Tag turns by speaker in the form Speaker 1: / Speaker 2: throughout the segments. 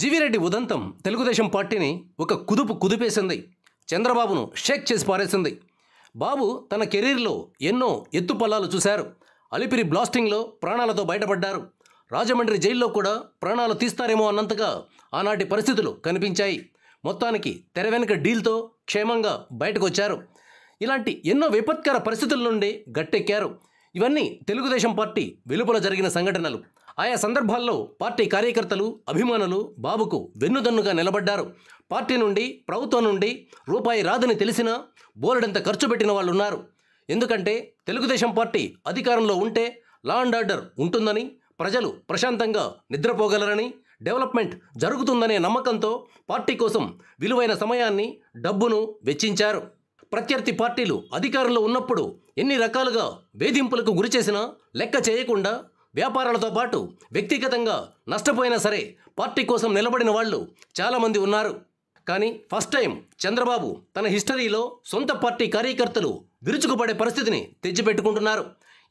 Speaker 1: జీవిరెడ్డి ఉదంతం తెలుగుదేశం పార్టీని ఒక కుదిపేసింది. చంద్రబాబును షేక్ చేసి పారేసింది. బాబు తన కెరీర్లో ఎన్నో ఎత్తుపల్లాలు చూశారు. అలిపిరి బ్లాస్టింగ్లో ప్రాణాలతో బయటపడ్డారు. రాజమండ్రి జైల్లో కూడా ప్రాణాలు తీస్తారేమో అన్నంతగా ఆనాటి పరిస్థితులు కనిపించాయి. మొత్తానికి తెర వెనుక డీల్తో క్షేమంగా బయటకొచ్చారు. ఇలాంటి ఎన్నో విపత్కర పరిస్థితుల నుండి గట్టెక్కారు. ఇవన్నీ తెలుగుదేశం పార్టీ వెలుపల జరిగిన సంఘటనలు. ఆయా సందర్భాల్లో పార్టీ కార్యకర్తలు, అభిమానులు బాబుకు వెన్నుదన్నుగా నిలబడ్డారు. పార్టీ నుండి, ప్రభుత్వం నుండి రూపాయి రాదని తెలిసినా బోలెడంత ఖర్చు పెట్టిన వాళ్ళు ఉన్నారు. ఎందుకంటే తెలుగుదేశం పార్టీ అధికారంలో ఉంటే లా అండ్ ఆర్డర్ ఉంటుందని, ప్రజలు ప్రశాంతంగా నిద్రపోగలరని, డెవలప్మెంట్ జరుగుతుందనే నమ్మకంతో పార్టీ కోసం విలువైన సమయాన్ని, డబ్బును వెచ్చించారు. ప్రత్యర్థి పార్టీలు అధికారంలో ఉన్నప్పుడు ఎన్ని రకాలుగా వేధింపులకు గురిచేసినా లెక్క చేయకుండా వ్యాపారాలతో పాటు వ్యక్తిగతంగా నష్టపోయినా సరే పార్టీ కోసం నిలబడిన వాళ్ళు చాలామంది ఉన్నారు. కానీ ఫస్ట్ టైం చంద్రబాబు తన హిస్టరీలో సొంత పార్టీ కార్యకర్తలు విరుచుకుపడే పరిస్థితిని తెచ్చిపెట్టుకుంటున్నారు.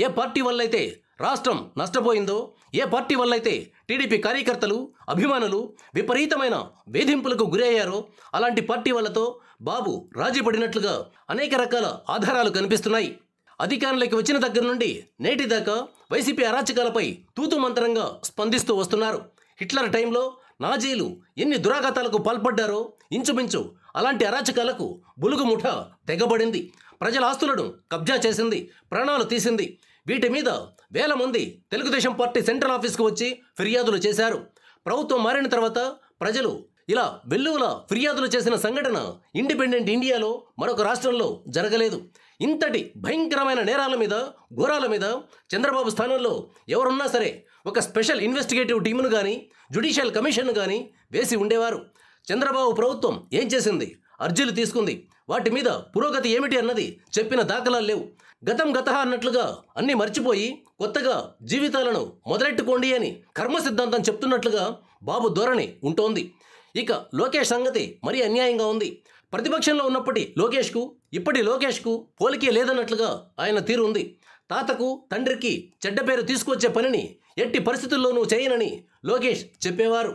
Speaker 1: ఏ పార్టీ వల్లైతే రాష్ట్రం నష్టపోయిందో, ఏ పార్టీ వల్లైతే టీడీపీ కార్యకర్తలు, అభిమానులు విపరీతమైన వేధింపులకు గురయ్యారో అలాంటి పార్టీ వాళ్ళతో బాబు రాజీ పడినట్లుగా అనేక రకాల ఆధారాలు కనిపిస్తున్నాయి. అధికారంలోకి వచ్చిన దగ్గర నుండి నేటి దాకా వైసీపీ అరాచకాలపై తూతు మంత్రంగా స్పందిస్తూ వస్తున్నారు. హిట్లర్ టైంలో నాజీలు ఎన్ని దురాఘాతాలకు పాల్పడ్డారో ఇంచుమించు అలాంటి అరాచకాలకు బులుగు ముఠ తెగబడింది. ప్రజల ఆస్తులను కబ్జా చేసింది, ప్రాణాలు తీసింది. వీటి మీద వేల మంది తెలుగుదేశం పార్టీ సెంట్రల్ ఆఫీస్కు వచ్చి ఫిర్యాదులు చేశారు. ప్రభుత్వం మారిన తర్వాత ప్రజలు ఇలా వెల్లువల ఫిర్యాదులు చేసిన సంఘటన ఇండిపెండెంట్ ఇండియాలో మరొక రాష్ట్రంలో జరగలేదు. ఇంతటి భయంకరమైన నేరాల మీద, ఘోరాల మీద చంద్రబాబు స్థానంలో ఎవరున్నా సరే ఒక స్పెషల్ ఇన్వెస్టిగేటివ్ టీమును కానీ, జ్యుడిషియల్ కమిషన్ను కానీ వేసి ఉండేవారు. చంద్రబాబు ప్రభుత్వం ఏం చేసింది? అర్జీలు తీసుకుంది. వాటి మీద పురోగతి ఏమిటి అన్నది చెప్పిన దాఖలాలు లేవు. గతం గతహ అన్నట్లుగా అన్నీ మర్చిపోయి కొత్తగా జీవితాలను మొదలెట్టుకోండి అని కర్మ సిద్ధాంతం చెప్తున్నట్లుగా బాబు ధోరణి ఉంటోంది. ఇక లోకేష్ సంగతి మరీ అన్యాయంగా ఉంది. ప్రతిపక్షంలో ఉన్నప్పటి లోకేష్కు ఇప్పటి లోకేష్కు పోలికే లేదన్నట్లుగా ఆయన తీరు ఉంది. తాతకు, తండ్రికి చెడ్డ పేరు తీసుకొచ్చే పనిని ఎట్టి పరిస్థితుల్లోనూ చేయనని లోకేష్ చెప్పేవారు.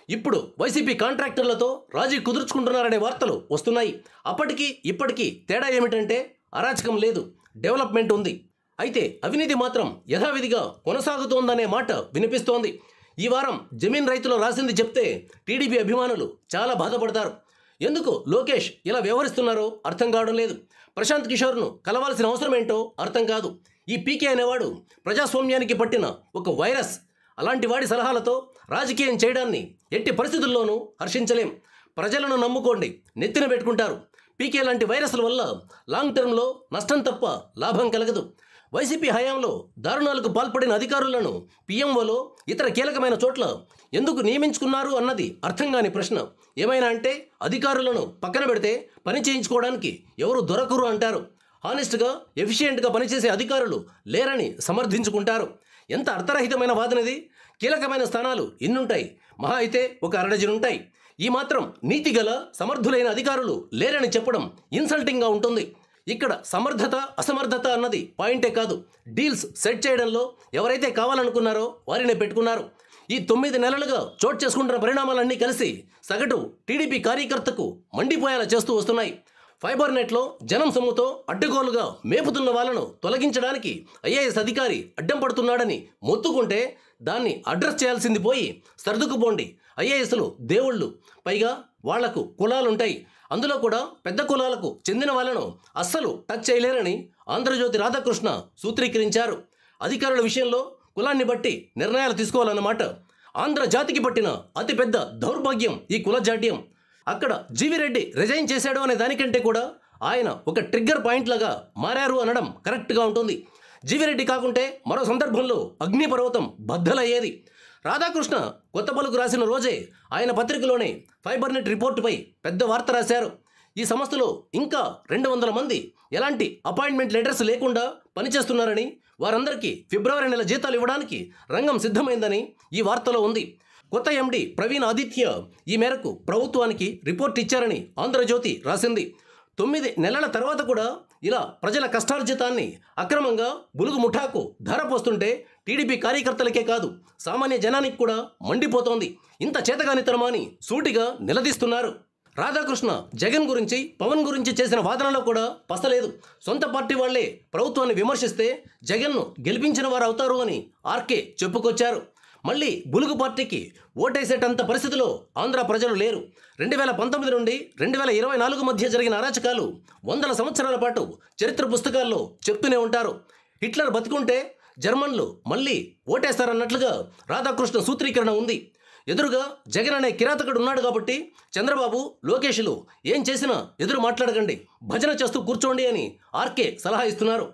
Speaker 1: ఇప్పుడు వైసీపీ కాంట్రాక్టర్లతో రాజీ కుదుర్చుకుంటున్నారనే వార్తలు వస్తున్నాయి. అప్పటికి ఇప్పటికీ తేడా ఏమిటంటే అరాచకం లేదు, డెవలప్మెంట్ ఉంది. అయితే అవినీతి మాత్రం యథావిధిగా కొనసాగుతోందనే మాట వినిపిస్తోంది. ఈ వారం జమీన్ రైతులు రాసింది చెప్తే టీడీపీ అభిమానులు చాలా బాధపడతారు. ఎందుకు లోకేష్ ఇలా వ్యవహరిస్తున్నారో అర్థం కావడం లేదు. ప్రశాంత్ కిషోర్ను కలవాల్సిన అవసరం ఏంటో అర్థం కాదు. ఈ పీకే అనేవాడు ప్రజాస్వామ్యానికి పట్టిన ఒక వైరస్. అలాంటి వాడి సలహాలతో రాజకీయం చేయడాన్ని ఎట్టి పరిస్థితుల్లోనూ హర్షించలేం. ప్రజలను నమ్ముకోండి, నెత్తిన పెట్టుకుంటారు. పీకే లాంటి వైరస్ల వల్ల లాంగ్ టర్మ్లో నష్టం తప్ప లాభం కలగదు. వైసీపీ హయాంలో దారుణాలకు పాల్పడిన అధికారులను పీఎంఓలో ఇతర కీలకమైన చోట్ల ఎందుకు నియమించుకున్నారు అన్నది అర్థం కాని ప్రశ్న. ఏమైనా అంటే అధికారులను పక్కన పెడితే పని చేయించుకోవడానికి ఎవరు దొరకరు అంటారు. హానెస్ట్గా, ఎఫిషియెంట్గా పనిచేసే అధికారులు లేరని సమర్థించుకుంటారు. ఎంత అర్థరహితమైన వాదనది. కీలకమైన స్థానాలు ఎన్నుంటాయి? మహా అయితే ఒక అరడజనుంటాయి. ఈ మాత్రం నీతి గల సమర్థులైన అధికారులు లేరని చెప్పడం ఇన్సల్టింగ్గా ఉంటుంది. ఇక్కడ సమర్థత, అసమర్థత అన్నది పాయింటే కాదు. డీల్స్ సెట్ చేయడంలో ఎవరైతే కావాలనుకున్నారో వారినే పెట్టుకున్నారు. ఈ 9 నెలలుగా చోటు చేసుకుంటున్న పరిణామాలన్నీ కలిసి సగటు టీడీపీ కార్యకర్తకు మండిపోయేలా చేస్తూ వస్తున్నాయి. ఫైబర్ నెట్లో జనం సొమ్ముతో అడ్డగోలుగా మేపుతున్న వాళ్ళను తొలగించడానికి ఐఏఎస్ అధికారి అడ్డం పడుతున్నాడని మొత్తుకుంటే దాన్ని అడ్రస్ చేయాల్సింది పోయి సర్దుకుపోండి. ఐఏఎస్లు దేవుళ్ళు, పైగా వాళ్లకు కులాలుంటాయి. అందులో కూడా పెద్ద కులాలకు చెందిన వాళ్ళను అస్సలు టచ్ చేయలేరని ఆంధ్రజ్యోతి రాధాకృష్ణ సూత్రీకరించారు. అధికారుల విషయంలో కులాన్ని బట్టి నిర్ణయాలు తీసుకోవాలన్నమాట. ఆంధ్ర జాతికి పట్టిన అతిపెద్ద దౌర్భాగ్యం ఈ కులజాడ్యం. అక్కడ జీవిరెడ్డి రిజైన్ చేశాడు అనే దానికంటే కూడా ఆయన ఒక ట్రిగ్గర్ పాయింట్ లాగా మారారు అనడం కరెక్ట్గా ఉంటుంది. జీవిరెడ్డి కాకుంటే మరో సందర్భంలో అగ్నిపర్వతం బద్దలయ్యేది. రాధాకృష్ణ కొత్త పలుకు రాసిన రోజే ఆయన పత్రికలోనే ఫైబర్ నెట్ రిపోర్టుపై పెద్ద వార్త రాశారు. ఈ సంస్థలో ఇంకా 200 మంది ఎలాంటి అపాయింట్మెంట్ లెటర్స్ లేకుండా పనిచేస్తున్నారని, వారందరికీ ఫిబ్రవరి నెల జీతాలు ఇవ్వడానికి రంగం సిద్ధమైందని ఈ వార్తలో ఉంది. కొత్త ఎండి ప్రవీణ్ ఆదిత్య ఈ మేరకు ప్రభుత్వానికి రిపోర్ట్ ఇచ్చారని ఆంధ్రజ్యోతి రాసింది. 9 నెలల తర్వాత కూడా ఇలా ప్రజల కష్టార్జితాన్ని అక్రమంగా బులుగు ముఠాకు ధర పోస్తుంటే టీడీపీ కార్యకర్తలకే కాదు సామాన్య జనానికి కూడా మండిపోతోంది. ఇంత చేతగానితనమా అని సూటిగా నిలదీస్తున్నారు. రాధాకృష్ణ జగన్ గురించి పవన్ గురించి చేసిన వాదనలో కూడా పసలేదు. సొంత పార్టీ వాళ్లే ప్రభుత్వాన్ని విమర్శిస్తే జగన్ను గెలిపించిన వారు అవుతారు అని ఆర్కే చెప్పుకొచ్చారు. మళ్ళీ బులుగు పార్టీకి ఓటేసేటంత పరిస్థితిలో ఆంధ్ర ప్రజలు లేరు. 2019 నుండి 2024 మధ్య జరిగిన అరాచకాలు వందల సంవత్సరాల పాటు చరిత్ర పుస్తకాల్లో చెప్తూనే ఉంటారు. హిట్లర్ బతికుంటే జర్మన్లు మళ్ళీ ఓటేస్తారన్నట్లుగా రాధాకృష్ణ సూత్రీకరణ ఉంది. ఎదురుగా జగన్ అనే కిరాతకుడు ఉన్నాడు కాబట్టి చంద్రబాబు లోకేష్లు ఏం చేసినా ఎదురు మాట్లాడకండి, భజన చేస్తూ కూర్చోండి అని ఆర్కే సలహా ఇస్తున్నారు.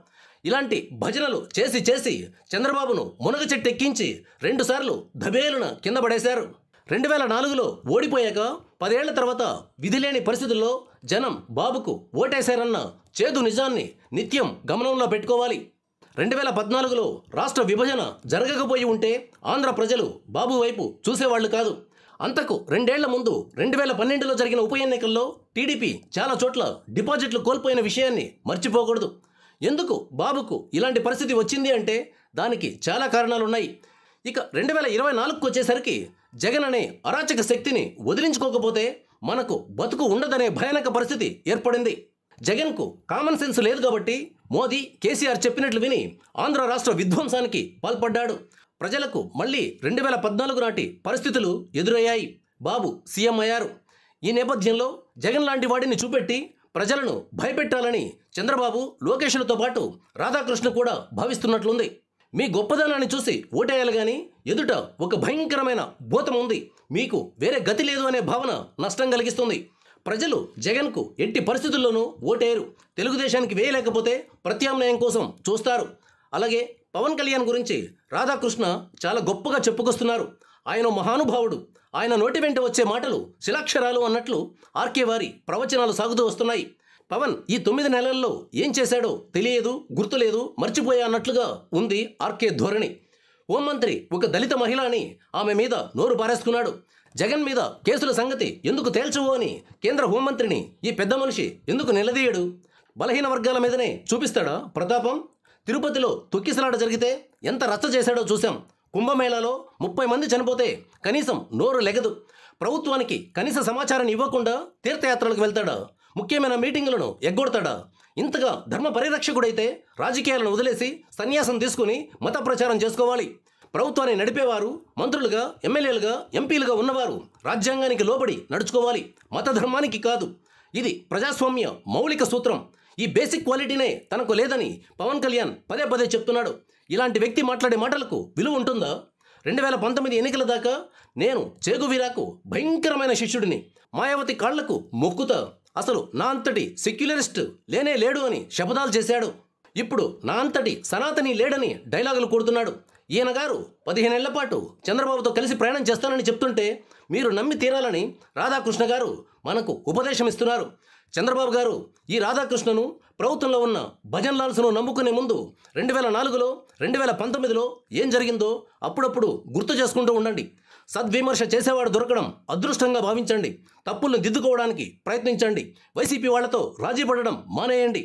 Speaker 1: ఇలాంటి భజనలు చేసి చేసి చంద్రబాబును మునగ చెట్టు ఎక్కించి 2 సార్లు దబేలున కింద పడేశారు. 2004లో ఓడిపోయాక 10 ఏళ్ల తర్వాత విధిలేని పరిస్థితుల్లో జనం బాబుకు ఓటేశారన్న చేదు నిజాన్ని నిత్యం గమనంలో పెట్టుకోవాలి. 2014లో రాష్ట్ర విభజన జరగకపోయి ఉంటే ఆంధ్ర ప్రజలు బాబు వైపు చూసేవాళ్లు కాదు. అంతకు 2 ఏళ్ల ముందు 2012లో జరిగిన ఉప ఎన్నికల్లో టీడీపీ చాలా చోట్ల డిపాజిట్లు కోల్పోయిన విషయాన్ని మర్చిపోకూడదు. ఎందుకు బాబుకు ఇలాంటి పరిస్థితి వచ్చింది అంటే దానికి చాలా కారణాలున్నాయి. ఇక 2024కు వచ్చేసరికి జగన్ అనే అరాచక శక్తిని వదిలించుకోకపోతే మనకు బతుకు ఉండదనే భయానక పరిస్థితి ఏర్పడింది. జగన్కు కామన్ సెన్స్ లేదు కాబట్టి మోదీ కేసీఆర్ చెప్పినట్లు విని ఆంధ్ర రాష్ట్ర విధ్వంసానికి పాల్పడ్డాడు. ప్రజలకు మళ్ళీ 2014 నాటి పరిస్థితులు ఎదురయ్యాయి. బాబు సీఎం అయ్యారు. ఈ నేపథ్యంలో జగన్ లాంటి వాడిని చూపెట్టి ప్రజలను భయపెట్టాలని చంద్రబాబు లోకేష్లతో పాటు రాధాకృష్ణ కూడా భావిస్తున్నట్లుంది. మీ గొప్పదనాన్ని చూసి ఓటేయాలి కానీ ఎదుట ఒక భయంకరమైన భూతం ఉంది, మీకు వేరే గతి లేదు అనే భావన నష్టం కలిగిస్తుంది. ప్రజలు జగన్కు ఎట్టి పరిస్థితుల్లోనూ ఓటేయరు. తెలుగుదేశానికి వేయలేకపోతే ప్రత్యామ్నాయం కోసం చూస్తారు. అలాగే పవన్ కళ్యాణ్ గురించి రాధాకృష్ణ చాలా గొప్పగా చెప్పుకొస్తున్నారు. ఆయన మహానుభావుడు, ఆయన నోటి వెంట వచ్చే మాటలు శిలాక్షరాలు అన్నట్లు ఆర్కే వారి ప్రవచనాలు సాగుతూ వస్తున్నాయి. పవన్ ఈ 9 నెలల్లో ఏం చేశాడో తెలియదు, గుర్తులేదు, మర్చిపోయా అన్నట్లుగా ఉంది ఆర్కే ధోరణి. హోంమంత్రి ఒక దళిత మహిళ అని ఆమె మీద నోరు పారేసుకున్నాడు. జగన్ మీద కేసుల సంగతి ఎందుకు తేల్చవు అని కేంద్ర హోంమంత్రిని ఈ పెద్ద మనిషి ఎందుకు నిలదీయడు? బలహీన వర్గాల మీదనే చూపిస్తాడా ప్రతాపం? తిరుపతిలో తొక్కిసలాట జరిగితే ఎంత రచ్చ చేశాడో చూశాం. కుంభమేళాలో 30 మంది చనిపోతే కనీసం నోరు లెగదు. ప్రభుత్వానికి కనీస సమాచారాన్ని ఇవ్వకుండా తీర్థయాత్రలకు వెళ్తాడా? ముఖ్యమైన మీటింగులను ఎగ్గొడతాడా? ఇంతగా ధర్మ పరిరక్షకుడైతే రాజకీయాలను వదిలేసి సన్యాసం తీసుకుని మత ప్రచారం చేసుకోవాలి. ప్రభుత్వాన్ని నడిపేవారు మంత్రులుగా, ఎమ్మెల్యేలుగా, ఎంపీలుగా ఉన్నవారు రాజ్యాంగానికి లోబడి నడుచుకోవాలి, మత ధర్మానికి కాదు. ఇది ప్రజాస్వామ్య మౌలిక సూత్రం. ఈ బేసిక్ క్వాలిటీనే తనకు లేదని పవన్ కళ్యాణ్ పదే పదే చెప్తున్నాడు. ఇలాంటి వ్యక్తి మాట్లాడే మాటలకు విలువ ఉంటుందా? 2019 ఎన్నికల దాకా నేను చేగువీరాకు భయంకరమైన శిష్యుడిని, మాయావతి కాళ్లకు మొక్కుతా, అసలు నా అంతటి సెక్యులరిస్ట్ లేనే లేడు అని శపథాలు చేశాడు. ఇప్పుడు నా అంతటి సనాతని లేడని డైలాగులు కొడుతున్నాడు. ఈయన గారు 15 ఏళ్ల పాటు చంద్రబాబుతో కలిసి ప్రయాణం చేస్తానని చెప్తుంటే మీరు నమ్మి తీరాలని రాధాకృష్ణ గారు మనకు ఉపదేశం ఇస్తున్నారు. చంద్రబాబు గారు ఈ రాధాకృష్ణను ప్రభుత్వంలో ఉన్న భజన్ లాల్స్ను నమ్ముకునే ముందు 2004లో 2019లో ఏం జరిగిందో అప్పుడప్పుడు గుర్తు చేసుకుంటూ ఉండండి. సద్విమర్శ చేసేవాడు దొరకడం అదృష్టంగా భావించండి. తప్పులను దిద్దుకోవడానికి ప్రయత్నించండి. వైసీపీ వాళ్లతో రాజీ పడడం మానేయండి.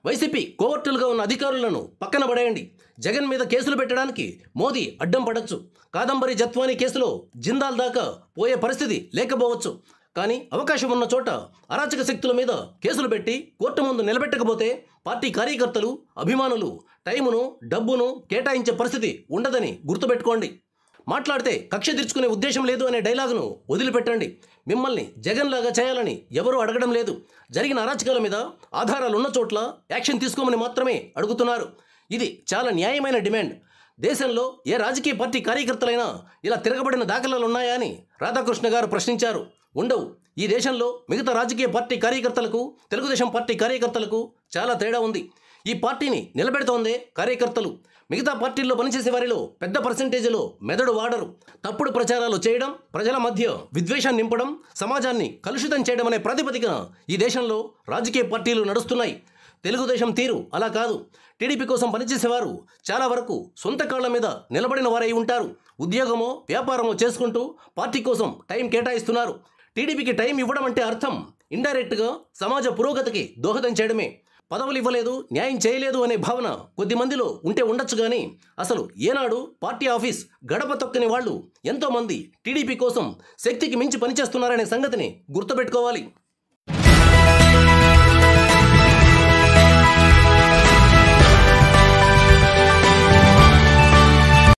Speaker 1: వైసీపీ కోవర్టులుగా ఉన్న అధికారులను పక్కన పడేయండి. జగన్ మీద కేసులు పెట్టడానికి మోదీ అడ్డం పడచ్చు. కాదంబరి జత్వానీ కేసులో జిందాల్ దాకా పోయే పరిస్థితి లేకపోవచ్చు. కానీ అవకాశం ఉన్న చోట అరాచక శక్తుల మీద కేసులు పెట్టి కోర్టు ముందు నిలబెట్టకపోతే పార్టీ కార్యకర్తలు, అభిమానులు టైమును, డబ్బును కేటాయించే పరిస్థితి ఉండదని గుర్తుపెట్టుకోండి. మాట్లాడితే కక్ష తీర్చుకునే ఉద్దేశం లేదు అనే డైలాగును వదిలిపెట్టండి. మిమ్మల్ని జగన్ లాగా చేయాలని ఎవరూ అడగడం లేదు. జరిగిన అరాచకాల మీద ఆధారాలు ఉన్న చోట్ల యాక్షన్ తీసుకోమని మాత్రమే అడుగుతున్నారు. ఇది చాలా న్యాయమైన డిమాండ్. దేశంలో ఏ రాజకీయ పార్టీ కార్యకర్తలైనా ఇలా తిరగబడిన దాఖలాలు ఉన్నాయా అని రాధాకృష్ణ గారు ప్రశ్నించారు. ఉండవు. ఈ దేశంలో మిగతా రాజకీయ పార్టీ కార్యకర్తలకు, తెలుగుదేశం పార్టీ కార్యకర్తలకు చాలా తేడా ఉంది. ఈ పార్టీని నిలబెడుతోందే కార్యకర్తలు. మిగతా పార్టీల్లో పనిచేసే వారిలో పెద్ద పర్సెంటేజ్లో మెదడు వాడరు. తప్పుడు ప్రచారాలు చేయడం, ప్రజల మధ్య విద్వేషాన్ని నింపడం, సమాజాన్ని కలుషితం చేయడం అనే ప్రాతిపదికన ఈ దేశంలో రాజకీయ పార్టీలు నడుస్తున్నాయి. తెలుగుదేశం తీరు అలా కాదు. టీడీపీ కోసం పనిచేసేవారు చాలా వరకు సొంత కాళ్ల మీద నిలబడిన వారై ఉంటారు. ఉద్యోగమో వ్యాపారమో చేసుకుంటూ పార్టీ కోసం టైం కేటాయిస్తున్నారు. టీడీపీకి టైం ఇవ్వడం అంటే అర్థం ఇండైరెక్ట్గా సమాజ పురోగతికి దోహదం చేయడమే. పదవులు ఇవ్వలేదు, న్యాయం చేయలేదు అనే భావన కొద్ది మందిలో ఉంటే ఉండొచ్చు కానీ అసలు ఏనాడు పార్టీ ఆఫీస్ గడప తొక్కని వాళ్ళు ఎంతోమంది టీడీపీ కోసం శక్తికి మించి పనిచేస్తున్నారనే సంగతిని గుర్తుపెట్టుకోవాలి.